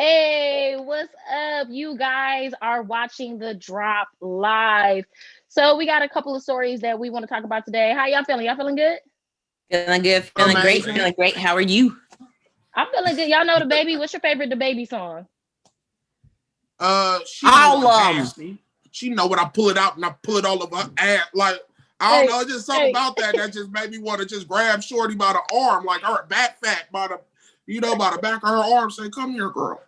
Hey, what's up? You guys are watching the drop live. So we got a couple of stories that we want to talk about today. How y'all feeling? Y'all feeling good? Feeling good, feeling great, Amazing. feeling great. How are you? I'm feeling good. Y'all know DaBaby. What's your favorite DaBaby song? She know All I'm of them. nasty. She know when I pull it out and I pull it all over her ass. Like, I don't Hey, know, it's just something hey. about that just made me want to just grab Shorty by the arm, like her back fat by the, by the back of her arm, say, "Come here, girl."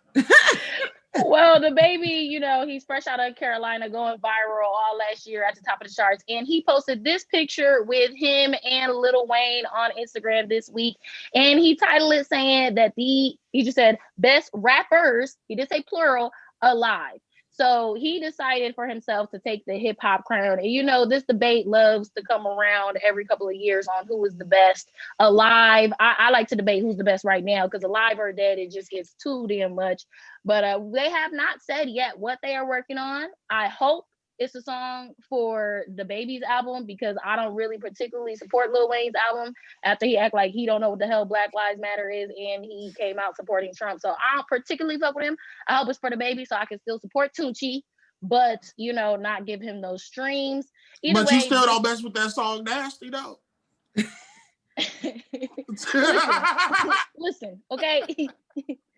Well, DaBaby, he's fresh out of Carolina, going viral all last year at the top of the charts. And he posted this picture with him and Lil Wayne on Instagram this week. And he titled it saying that he just said best rappers, he did say plural, alive. So he decided for himself to take the hip hop crown. And this debate loves to come around every couple of years on who is the best alive. I like to debate who's the best right now because alive or dead, it just gets too damn much. But they have not said yet what they are working on. I hope it's a song for DaBaby's album because I don't really particularly support Lil Wayne's album after he act like he don't know what the hell Black Lives Matter is and he came out supporting Trump. So I don't particularly fuck with him. I hope it's for DaBaby so I can still support Tunchi, but not give him those streams. Either But way, you still don't mess with that song nasty, though. listen, okay?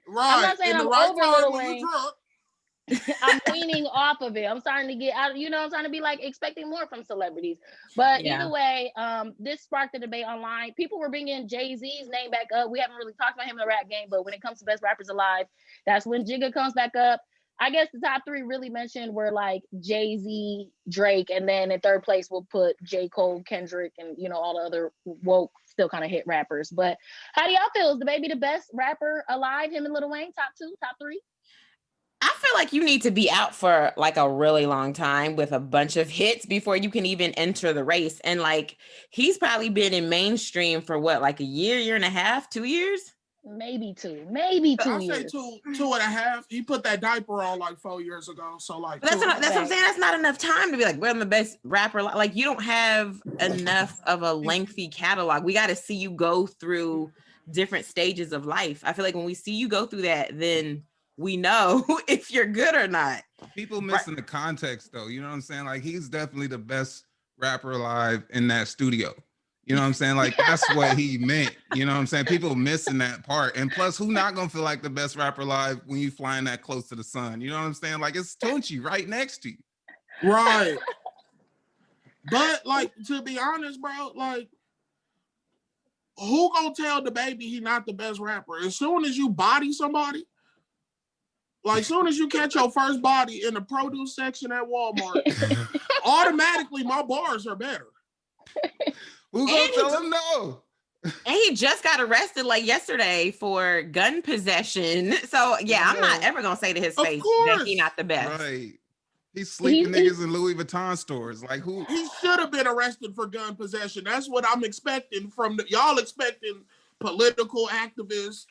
Right. I'm not saying In the I'm right over time Lil when Wayne. you're drunk. I'm weaning off of it. I'm starting to get out. I'm trying to be like expecting more from celebrities. But either way, this sparked a debate online. People were bringing Jay-Z's name back up. We haven't really talked about him in the rap game, but when it comes to best rappers alive, that's when Jigga comes back up. I guess the top three really mentioned were like Jay-Z, Drake, and then in third place we'll put J. Cole, Kendrick, and all the other woke, still kind of hit rappers. But how do y'all feel? Is DaBaby the best rapper alive? Him and Lil Wayne, top two, top three? I feel like you need to be out for like a really long time with a bunch of hits before you can even enter the race. And like he's probably been in mainstream for what, like a year and a half, 2 years? Maybe two I say years. two and a half. He put that diaper on like 4 years ago. So like But that's what I'm Right. saying. That's not enough time to be like, we're the best rapper. Like you don't have enough of a lengthy catalog. We got to see you go through different stages of life. I feel like when we see you go through that, then we know if you're good or not. People missing the context though. You know what I'm saying? Like he's definitely the best rapper alive in that studio. You know what I'm saying? Like that's what he meant. You know what I'm saying? People missing that part. And plus, who not gonna feel like the best rapper alive when you flying that close to the sun? You know what I'm saying? Like it's Tunchi right next to you. Right. But like, to be honest, bro, like, who gonna tell DaBaby he not the best rapper? As soon as you body somebody, like soon as you catch your first body in the produce section at Walmart, automatically my bars are better. Who gonna tell him no? And he just got arrested like yesterday for gun possession. So yeah, I'm not ever gonna say to his face that he not the best. Right. He's sleeping niggas in Louis Vuitton stores. Like who? He should have been arrested for gun possession. That's what I'm expecting from y'all expecting political activists,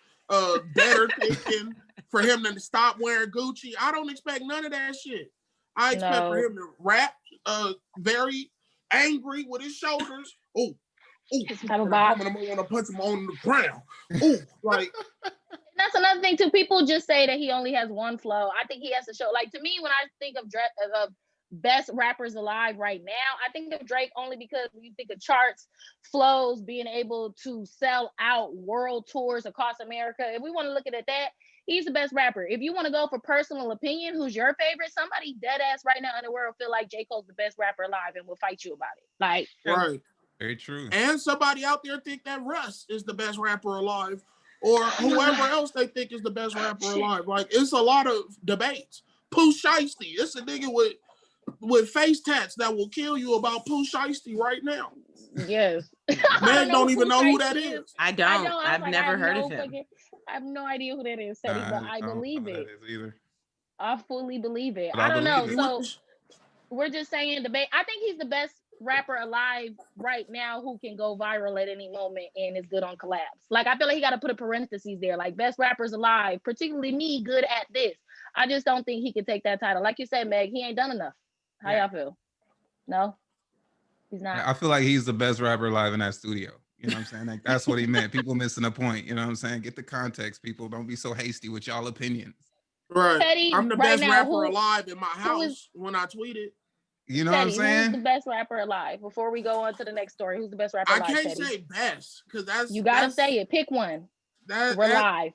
better thinking for him to stop wearing Gucci. I don't expect none of that shit. I expect for him to rap very angry with his shoulders. Oh, I'm gonna want to punch him on the ground. Oh, like that's another thing too. People just say that he only has one flow. I think he has to show. Like to me, when I think of best rappers alive right now, I think of Drake only because when you think of charts, flows, being able to sell out world tours across America. If we want to look at it that, he's the best rapper. If you want to go for personal opinion, who's your favorite? Somebody dead ass right now in the world feel like J. Cole's the best rapper alive and will fight you about it. Like right. Very true. And somebody out there think that Russ is the best rapper alive, or whoever else they think is the best rapper alive. Like it's a lot of debates. Pooh Shiesty, it's a nigga with face tats that will kill you about Pooh Shiesty right now. Yes. Man don't even know who that is. I don't. I've never heard of him. I have no idea who that is, Teddy, but I believe it. Either. I fully believe it. But I don't know. it. So we're just saying debate. I think he's the best rapper alive right now who can go viral at any moment and is good on collabs. Like I feel like he got to put a parentheses there, like best rappers alive, particularly me, good at this. I just don't think he could take that title. Like you said, Meg, he ain't done enough. How y'all feel? No, he's not. I feel like he's the best rapper alive in that studio. You know what I'm saying? Like that's what he meant. People missing the point. You know what I'm saying? Get the context, people. Don't be so hasty with y'all opinions. Right. Teddy, I'm the right best now, rapper alive in my house is- when I tweeted. You know Teddy, what I'm who's the saying? best rapper alive? Before we go on to the next story, who's the best rapper I alive, can't Teddy? say best because You gotta say it. Pick one. We're live.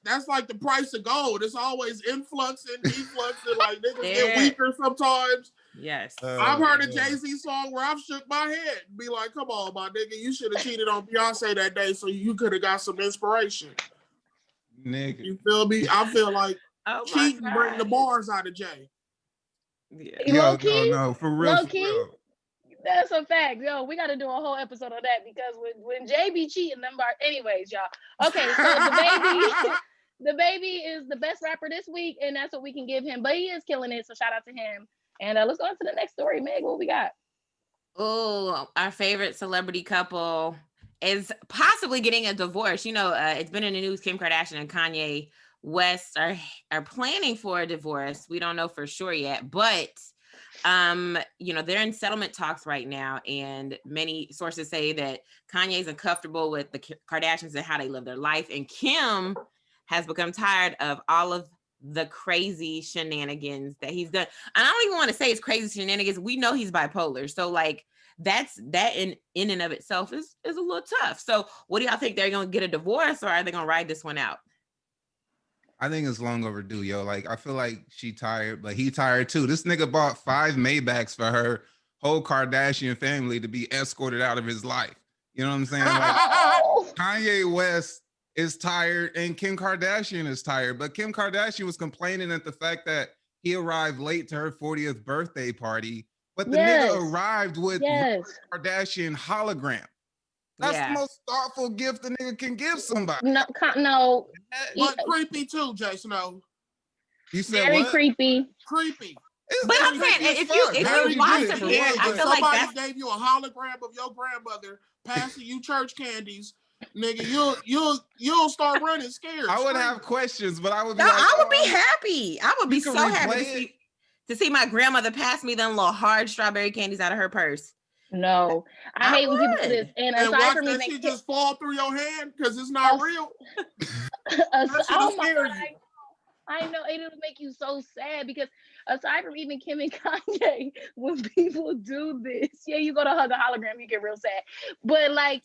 that's like the price of gold. It's always influxing, defluxing. Like niggas get Yeah. weaker sometimes. Yes. I've heard a Jay-Z song where I've shook my head and be like, come on, my nigga, you should have cheated on Beyonce that day so you could have got some inspiration. Nigga. You feel me? I feel like Oh my cheating bring the God. bars out of Jay. Yeah. Low key, no, for real, low for key. real. That's a fact. Yo, we got to do a whole episode on that because when Jay be cheating, them bar. Anyways, y'all. Okay, so DaBaby is the best rapper this week, and that's what we can give him. But he is killing it, so shout out to him. And let's go on to the next story, Meg. What we got? Oh, our favorite celebrity couple is possibly getting a divorce. You know, it's been in the news. Kim Kardashian and Kanye West are planning for a divorce. We don't know for sure yet, but you know, they're in settlement talks right now, and many sources say that Kanye's uncomfortable with the Kardashians and how they live their life, and Kim has become tired of all of the crazy shenanigans that he's done. And I don't even want to say it's crazy shenanigans. We know he's bipolar, so like that in and of itself is a little tough. So what do y'all think? They're gonna get a divorce, or are they gonna ride this one out? I think it's long overdue, yo. Like, I feel like she tired, but he tired too. This nigga bought 5 Maybachs for her whole Kardashian family to be escorted out of his life. You know what I'm saying? Like, Kanye West is tired and Kim Kardashian is tired. But Kim Kardashian was complaining at the fact that he arrived late to her 40th birthday party, but the nigga arrived with Kardashian hologram. That's the most thoughtful gift the nigga can give somebody. No. But creepy too, Jason. You said very what? Creepy. But I'm saying, if you watch the pair, I feel like somebody gave you a hologram of your grandmother passing you church candies, nigga, you'll start running scared. I would have questions, but I would be I would be happy. I would be so happy to see my grandmother pass me them little hard strawberry candies out of her purse. No, I hate when people do this. And aside from that shit just fall through your hand because it's not real. Oh my God. I know it'll make you so sad because aside from even Kim and Kanye, when people do this, you go to hug a hologram, you get real sad. But like,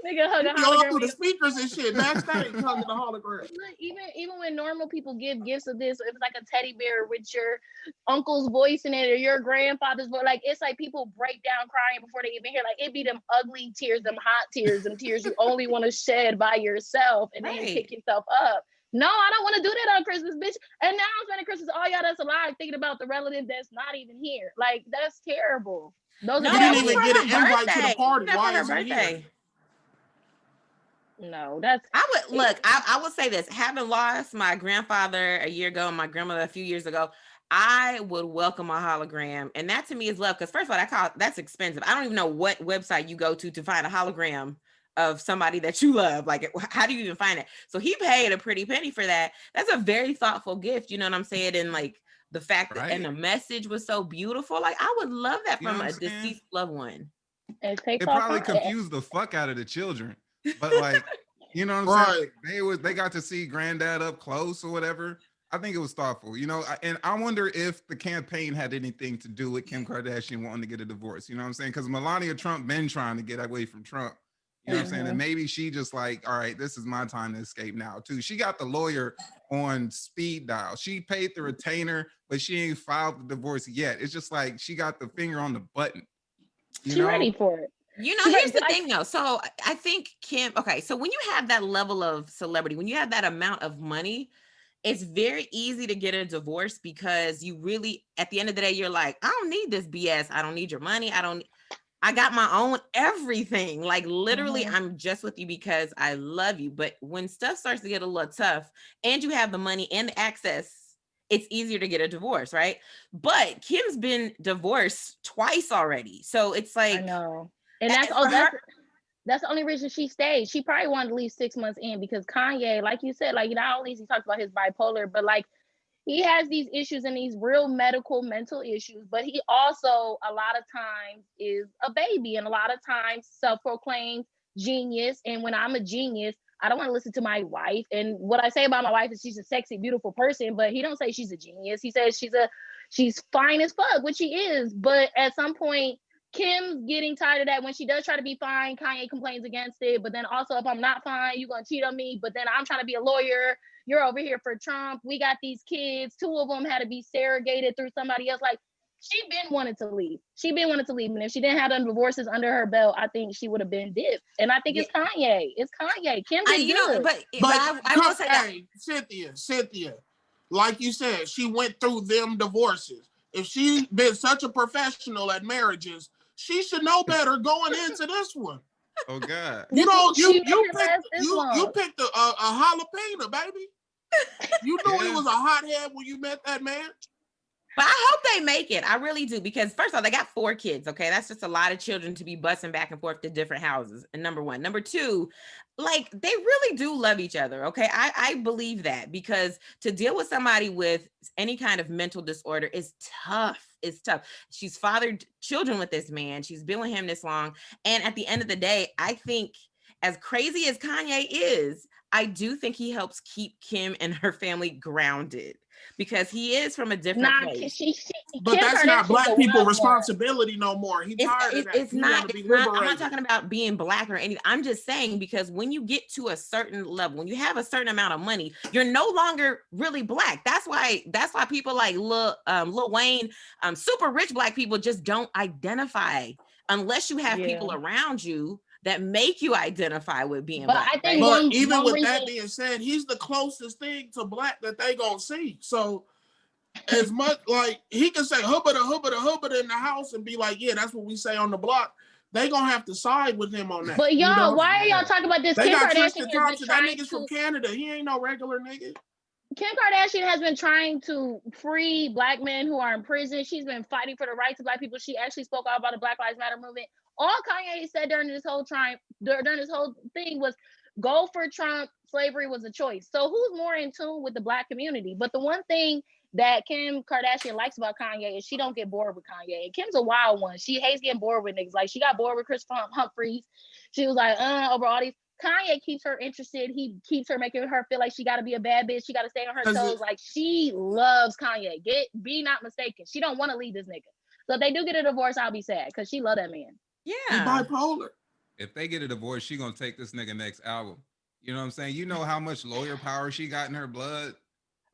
nigga hug a hologram through the speakers and shit backstage, hugging the hologram. Even when normal people give gifts of this, if it's like a teddy bear with your uncle's voice in it or your grandfather's voice, like it's like people break down crying before they even hear. Like it be them ugly tears, them hot tears, them tears you only want to shed by yourself and then pick yourself up. No, I don't want to do that on Christmas, bitch. And now I'm spending Christmas, all y'all that's alive thinking about the relative that's not even here. Like, that's terrible. You didn't even get an invite to the party. Why is he here? No, that's... I would say this. Having lost my grandfather a year ago and my grandmother a few years ago, I would welcome a hologram. And that to me is love. Because first of all, that's expensive. I don't even know what website you go to find a hologram of somebody that you love. Like, how do you even find it? So he paid a pretty penny for that. That's a very thoughtful gift. You know what I'm saying? And like the fact that and the message was so beautiful. Like I would love that from a deceased loved one. It probably confused the fuck out of the children. But like, you know what I'm saying? They got to see granddad up close or whatever. I think it was thoughtful, you know, and I wonder if the campaign had anything to do with Kim Kardashian wanting to get a divorce. You know what I'm saying? Because Melania Trump been trying to get away from Trump. You know what I'm saying? And maybe she just like, all right, this is my time to escape now too. She got the lawyer on speed dial. She paid the retainer, but she ain't filed the divorce yet. It's just like she got the finger on the button. She's ready for it. You know, here's the thing though. So I think Kim, so when you have that level of celebrity, when you have that amount of money, it's very easy to get a divorce because you really, at the end of the day, you're like, I don't need this BS. I don't need your money. I got my own everything. Like literally, I'm just with you because I love you. But when stuff starts to get a little tough and you have the money and the access, it's easier to get a divorce, right? But Kim's been divorced twice already. So it's like, I know. And that's the only reason she stayed. She probably wanted to leave 6 months in because Kanye, like you said, like not only he talks about his bipolar, but like he has these issues and these real mental issues, but he also a lot of times is a baby and a lot of times self-proclaimed genius. And when I'm a genius, I don't want to listen to my wife. And what I say about my wife is she's a sexy, beautiful person, but he don't say she's a genius. He says she's fine as fuck, which she is. But at some point, Kim's getting tired of that. When she does try to be fine, Kanye complains against it. But then also, if I'm not fine, you're going to cheat on me. But then I'm trying to be a lawyer. You're over here for Trump. We got these kids. 2 of them had to be surrogated through somebody else. Like, she been wanting to leave. And if she didn't have them divorces under her belt, I think she would have been dipped. And I think it's Kanye. It's Kanye. Kim did good. But I will say that. Cynthia, like you said, she went through them divorces. If she been such a professional at marriages, she should know better going into this one. Oh God! You picked a jalapeno, baby. You knew he was a hothead when you met that man. But I hope they make it. I really do, because first of all, they got 4 kids. Okay, that's just a lot of children to be busing back and forth to different houses. And number 1, number 2, like, they really do love each other. Okay, I believe that, because to deal with somebody with any kind of mental disorder is tough. It's tough. She's fathered children with this man. She's been with him this long, and at the end of the day, I think, as crazy as Kanye is, I do think he helps keep Kim and her family grounded, because he is from a different place. But that's not Black people's responsibility no more. He's tired of that. It's not. I'm not talking about being Black or anything. I'm just saying, because when you get to a certain level, when you have a certain amount of money, you're no longer really Black. That's why people like Lil Wayne, super rich Black people just don't identify unless you have people around you that make you identify with being Black. I think even with that being said, he's the closest thing to Black that they gonna see. So as much like he can say hubba in the house and be like, yeah, that's what we say on the block. They gonna have to side with him on that. But y'all, why are y'all talking about this? They Kim got Kardashian Tristan Thompson. That nigga's from Canada. He ain't no regular nigga. Kim Kardashian has been trying to free Black men who are in prison. She's been fighting for the rights of Black people. She actually spoke out about the Black Lives Matter movement. All Kanye said during this whole thing was, go for Trump. Slavery was a choice. So who's more in tune with the Black community? But the one thing that Kim Kardashian likes about Kanye is she don't get bored with Kanye. And Kim's a wild one. She hates getting bored with niggas. Like, she got bored with Chris Humphries. She was like, over all these. Kanye keeps her interested. He keeps her, making her feel like she got to be a bad bitch. She got to stay on her toes. Like, she loves Kanye. Be not mistaken. She don't want to leave this nigga. So if they do get a divorce, I'll be sad, because she love that man. Yeah. He bipolar. If they get a divorce, she gonna take this nigga next album. You know what I'm saying? You know how much lawyer power she got in her blood?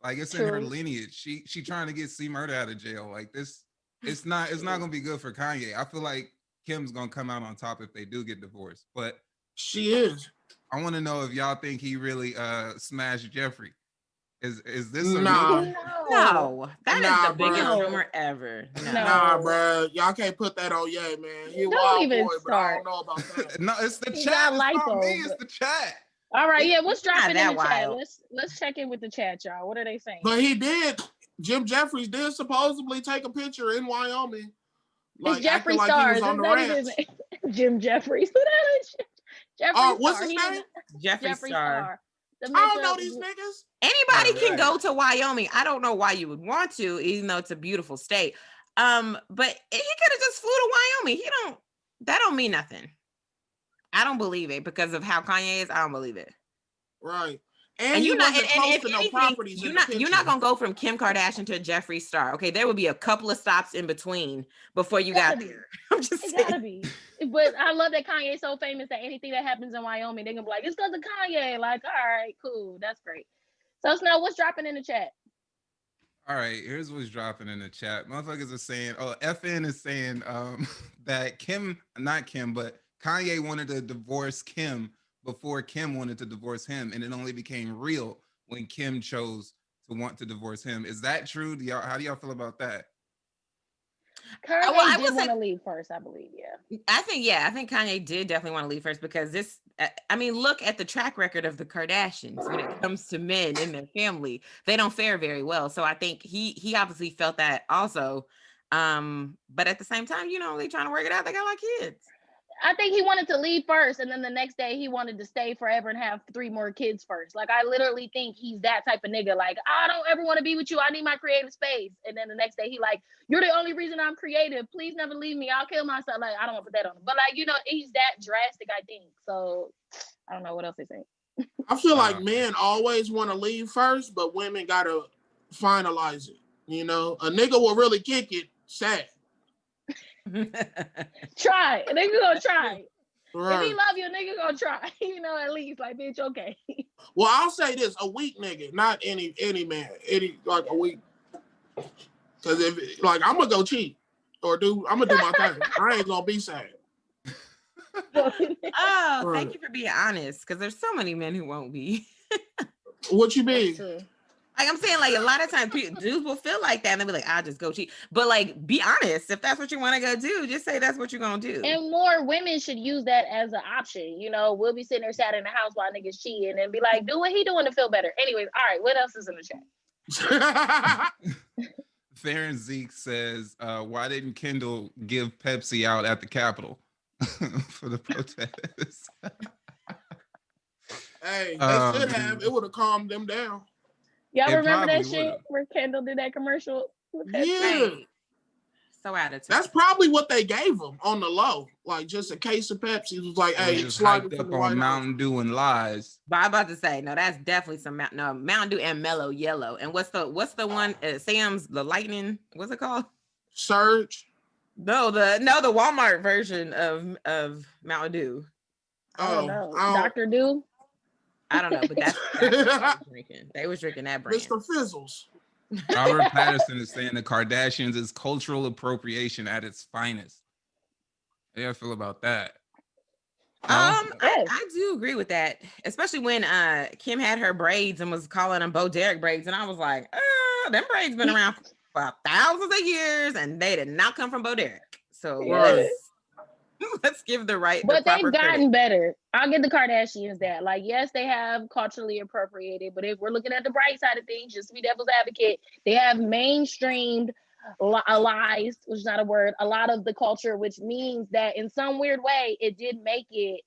Like, it's in her lineage. She trying to get C Murder out of jail. Like, this, it's not gonna be good for Kanye. I feel like Kim's gonna come out on top if they do get divorced. But she is. I want to know if y'all think he really smashed Jeffrey. Is this a no? That is the biggest rumor ever. Nah, bro, y'all can't put that on Ye, man. He a wild boy, but I don't know about that. No, it's the chat. It's not me. It's the chat. All right, what's dropping in the chat? Let's check in with the chat, y'all. What are they saying? But he did. Jim Jeffries did supposedly take a picture in Wyoming. Like, Jeffrey Stars. Like, Jim Jeffries. Who that is? Jeffrey what's his name? Jeffrey Star. I don't know these niggas. Anybody can go to Wyoming. I don't know why you would want to, even though it's a beautiful state. But he could have just flew to Wyoming. That don't mean nothing. I don't believe it, because of how Kanye is. I don't believe it. Right. And you're not gonna go from Kim Kardashian to Jeffree Star. Okay, there will be a couple of stops in between before you got there. I'm just saying. Gotta be. But I love that Kanye's so famous that anything that happens in Wyoming, they're gonna be like, it's because of Kanye. Like, all right, cool, that's great. So Snow, what's dropping in the chat? All right, here's what's dropping in the chat. Motherfuckers are saying, FN is saying that Kanye wanted to divorce Kim before Kim wanted to divorce him, and it only became real when Kim chose to want to divorce him. Is that true? How do y'all feel about that? Kanye did want to leave first, I believe. I think Kanye did definitely want to leave first, because this, I mean, look at the track record of the Kardashians when it comes to men in their family. They don't fare very well. So I think he obviously felt that also. But at the same time, they trying to work it out. They got like kids. I think he wanted to leave first, and then the next day he wanted to stay forever and have 3 more kids first. Like, I literally think he's that type of nigga. Like, I don't ever want to be with you. I need my creative space. And then the next day he like, you're the only reason I'm creative. Please never leave me. I'll kill myself. Like, I don't want to put that on him. But like, he's that drastic, I think. So I don't know what else they say. I feel like men always want to leave first, but women gotta finalize it. You know, a nigga will really kick it. Sad. Try. A nigga gonna try. Right. If he love you, a nigga gonna try. You know, at least like, bitch, okay. Well, I'll say this: a weak nigga, not any man, like a weak. Because if like I'm gonna go cheat or I'm gonna do my thing. I ain't gonna be sad. Oh, thank you for being honest. Because there's so many men who won't be. What you mean? Like I'm saying, like a lot of times dudes will feel like that and they'll be like, I'll just go cheat. But like, be honest. If that's what you want to go do, just say that's what you're gonna do. And more women should use that as an option. You know, we'll be sitting there sat in the house while niggas cheating and be like, do what he doing to feel better. Anyways, all right, what else is in the chat? Farron Zeke says, why didn't Kendall give Pepsi out at the Capitol for the protests? Hey, they should have. It would have calmed them down. Y'all remember that shit where Kendall did that commercial? Yeah. So attitude. That's probably what they gave him on the low. Like just a case of Pepsi. It was like, hey, just hyped up on Mountain Dew and lies. But I'm about to say, no, that's definitely some Mountain Dew and Mellow Yellow. And what's the one? Sam's the Lightning. What's it called? Surge. No, the Walmart version of Mountain Dew. I don't know. Dr. Dew. I don't know, but that's what they was drinking. They was drinking that brand. Mr. Fizzles. Robert Patterson is saying the Kardashians is cultural appropriation at its finest. How do you feel about that? I do agree with that, especially when Kim had her braids and was calling them Bo Derek braids, and I was like, them braids been around for thousands of years, and they did not come from Bo Derek. So let's give the right. But they've gotten better. I'll give the Kardashians that. Like, yes, they have culturally appropriated, but if we're looking at the bright side of things, just to be devil's advocate, they have mainstreamed lies, which is not a word, a lot of the culture, which means that in some weird way, it did make it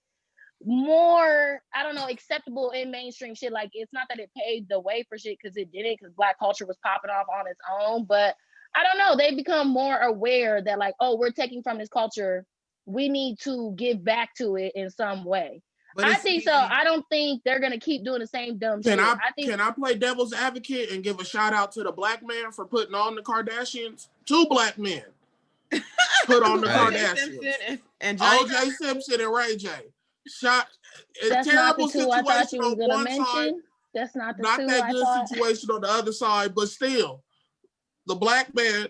more, I don't know, acceptable in mainstream shit. Like, it's not that it paved the way for shit, because it didn't, because Black culture was popping off on its own. But I don't know, they become more aware that like, oh, we're taking from this culture, we need to give back to it in some way. But I think so. I don't think they're gonna keep doing the same dumb shit. Can I play devil's advocate and give a shout out to the Black man for putting on the Kardashians? 2 Black men put on the Kardashians. And OJ Simpson and Ray J. Terrible situation on one side. That's not the not two that I good thought. situation on the other side, but still, the Black man.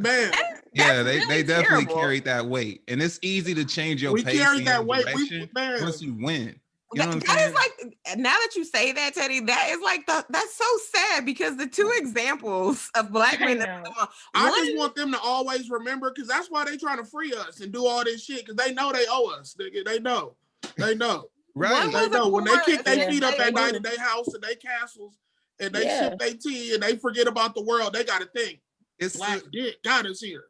Man, yeah, they definitely carried that weight, and it's easy to change your pace. We carried that weight once you win. You know that is like, now that you say that, Teddy, that is like that's so sad, because the 2 examples of Black men. I just want them to always remember, because that's why they trying to free us and do all this shit, because they know they owe us. They know. Right? They know when they kick their feet up at night in their house and their castles, and they sip their tea and they forget about the world. They got to think. It's Black dick got us here.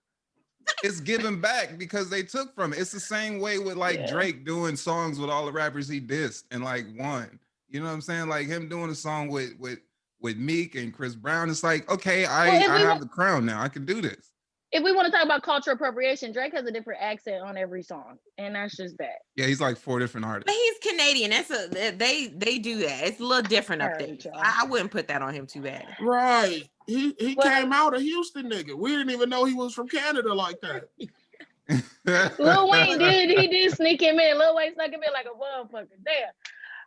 It's giving back because they took from it. It's the same way with like Drake doing songs with all the rappers he dissed and like won. You know what I'm saying? Like him doing a song with Meek and Chris Brown. It's like, okay, I have the crown now. I can do this. If we want to talk about cultural appropriation, Drake has a different accent on every song, and that's just bad. Yeah, he's like 4 different artists. But he's Canadian. They do that. It's a little different up there. I wouldn't put that on him too bad. Right. He came out a Houston nigga. We didn't even know he was from Canada like that. Lil Wayne did sneak him in. Lil Wayne snuck him in like a motherfucker. Damn.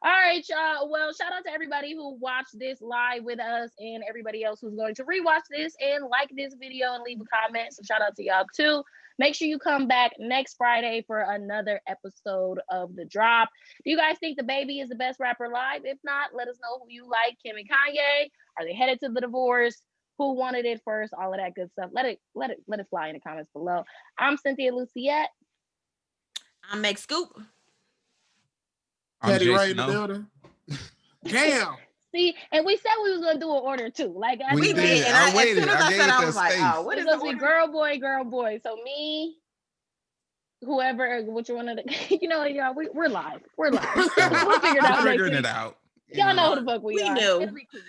All right, y'all. Well, shout out to everybody who watched this live with us and everybody else who's going to rewatch this and like this video and leave a comment. So shout out to y'all too. Make sure you come back next Friday for another episode of The Drop. Do you guys think DaBaby is the best rapper alive? If not, let us know who you like. Kim and Kanye? Are they headed to the divorce? Who wanted it first? All of that good stuff. Let it fly in the comments below. I'm Cynthia Luciette. I'm Meg Scoop. Teddy Ray in the building. Damn. See, and we said we was gonna do an order too. Like we did. And I waited. I was like, oh, what is it? Gonna be girl, boy. So me, whoever, which one of the, y'all, we're live. We're live. We'll figure it out. Figuring it out. Y'all know who the fuck we are. Know.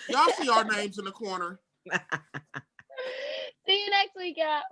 Y'all see our names in the corner. See you next week, y'all.